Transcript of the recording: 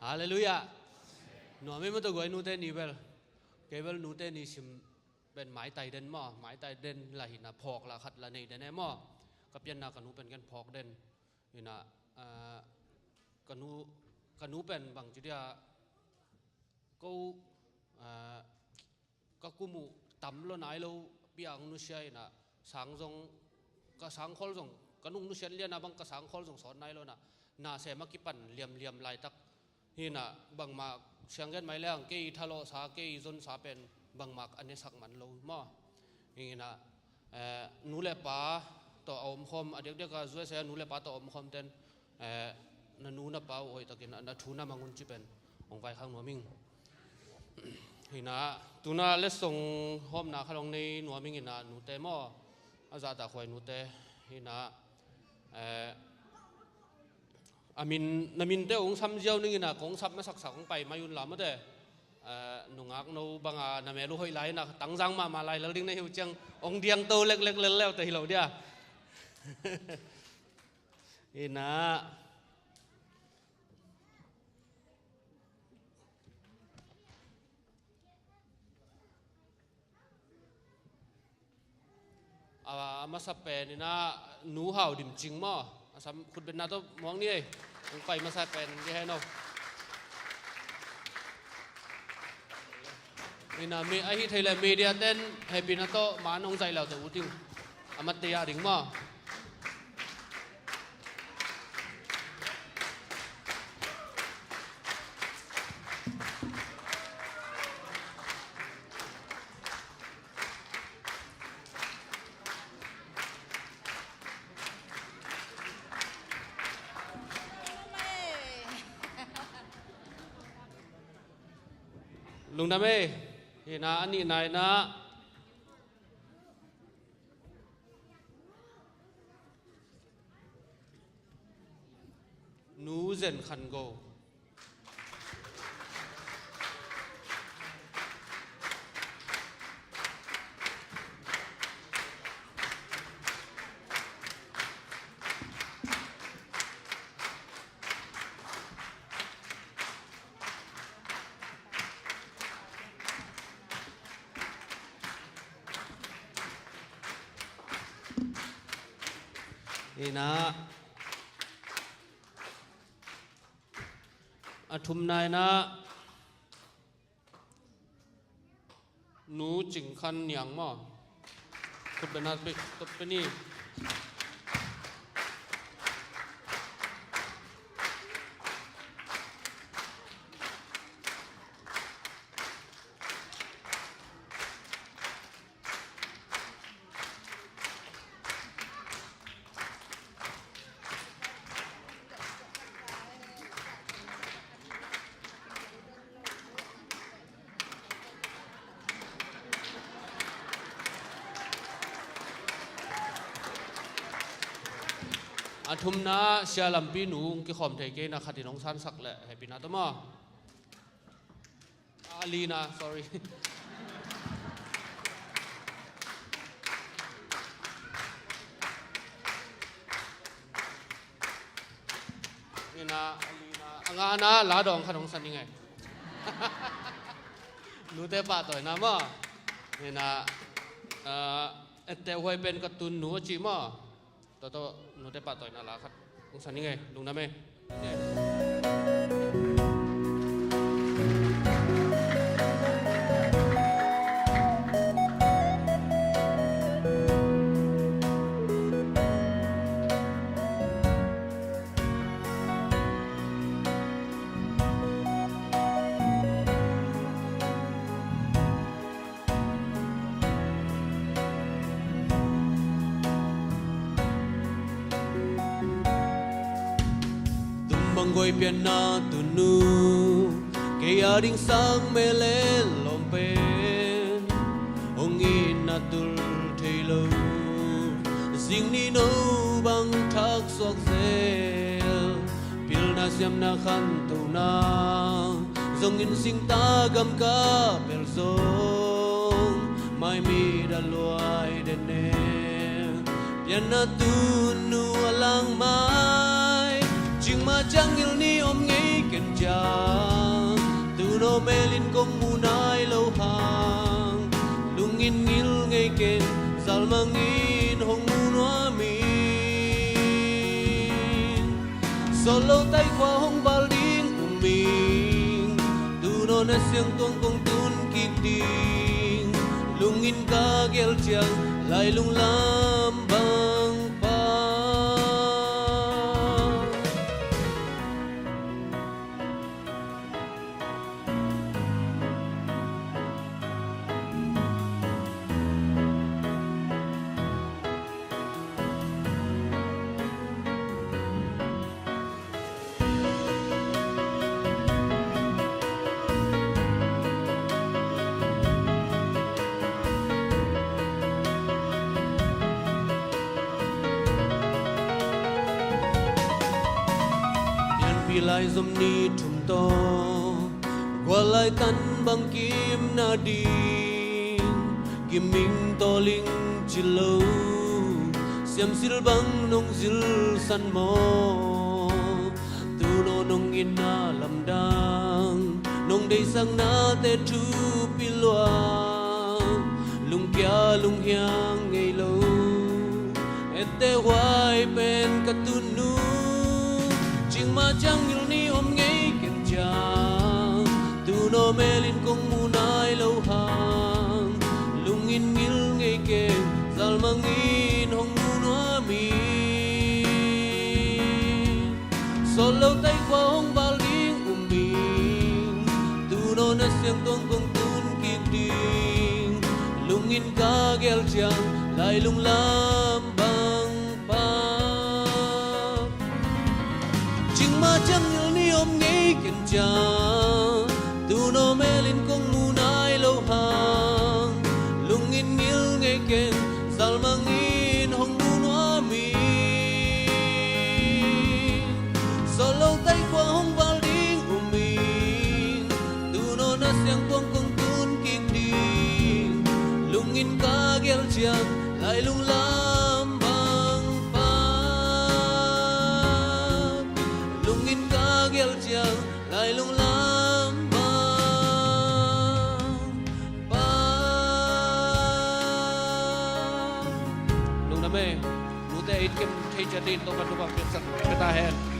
ฮาเลลูยาหนูไม่มาตัวกวยนูเตนี่เวลเกเวลนูเตนี่ชิมเป็นหมายไตเด่นมั่วหมายไตเด่นละหินะพอกละขัดละในเด่นแน่มั่วกับยันนากันนูเป็นกันพอกเด่นหินะกันนูเป็นบางจุดยาก็กูมูต่ำแล้วไหนเราเปียงนุเชียนะสังทรงก็สังคอลทรงกันนุเชียเลียนะบางก็สังคอลทรงสอนไหนแล้วนะนาเสมากิปันเหลี่ยมลายตักหินะบางมาเชียงกันไม่เลี้ยงเกยทะเลาะสาเกยจนสาเป็นบางมากอันนี้สักมันเรามั่วหินะนูเลป้าต่ออมคมเด็กก็ช่วยเสียนูเลป้าต่ออมคมเต้นนันนูนับเป้าโอ้ยตะกินนันทูน่ามังุนจิเป็นองค์ไปข้างหนัวมิงหินะตุน่าเล็กส่งหอมนาขลงในหนัวมิงหินะนูเตมออาจารย์ตาคอยนูเตหินะอามินนามินเตองซ้ำเจ้านึงนะของซ้ำมาสักของไปมายุนหลามเด้หนุ่งอักนูบางนาเมลุหอยไหลนะตั้งจังมาไหลแล้วดิ้งในหิวจังองเดียงโตเล็กแล้วแต่เราเดียหินะมาสับเป็นนี่นะหนูห่าวดิ่มจริงมั้งสำคุณเป็นนาตัวมองนี่ผมไปมาสับเป็นยังไงเนาะนี่นะมีไอ้ที่ไทยแลนด์มีเดียเต้นให้ปีนาโตมาน้องใจเราแต่อุติงอามาเตียดิ่งมั้งลุงดำเอ้เห็นนะอันนี้นายนะนูเซนขันโกนี่นะอาทุมนายนะหนูจิงคันอย่างมั้งคุณเป็นนักตบเป็นนี่อาทุมนะเชียลำปีหนูกี่ขอมเทเกนะขัดที่น้องสันสักแหละให้ปีนาตัวมั้งอาลีนะ sorry นี่นะอาลีนะงานนะลาดองขัดน้องสันยังไงหนูเตะปะต่อยนะมั้งนี่นะแต่หวยเป็นการ์ตูนหนูจีมั้งตัวหนูได้ปะต่อยนาลาครับลุงสันนี่ไงลุงน้ำเบางวยเปียนาตุนูเกียริ่งสังเมเลลมเป็นองอินาตุลเทโลสิ่งนี้โนบังทักสวกเซลพิลนาเซียมนาขันตูนาทรงอินสิงตากำกาเปลซงไม่มีดัลลวยเดเนเปียนาตุนูลังไม้จึงมาจังอิลนี้อมงี้กันจา solo tay qua hong baling uming tuno na siyang tuang kong tun kiting lungin ka gel chang lai lung lambang pa lại dùm ni thùng to qua lại tan bằng kim na đi kim minh to linh chỉ lâu xiêm sil băng nông zil san mò tu no nông in na làm đàng nông đầy sang na te tu pi loa lung kia lung hiang ngày lâu ete hoài bên cả tu nu ching ma chang il ni om ngei ken cha tu no melin kong munai lo hang lung in ngil ngei ken zal mang in hong mu no mi solo tay qua hong baling uming tu no na siang tong kong tun kin ding lung in ka gel chang lai lung lam bang pa ma chang il ni om ngei ken cha tu no melin kong munai lo hang lung in ngil ngei ken zal mang in hong mu no mi solo tay qua hong baling uming tu no na siang tuang kong tun kin ding lung in ka gel chang lai lung lam gel chang lai lung lam ba lung na me lu te it kem thei cha din to ba tu ba pek sak ta hen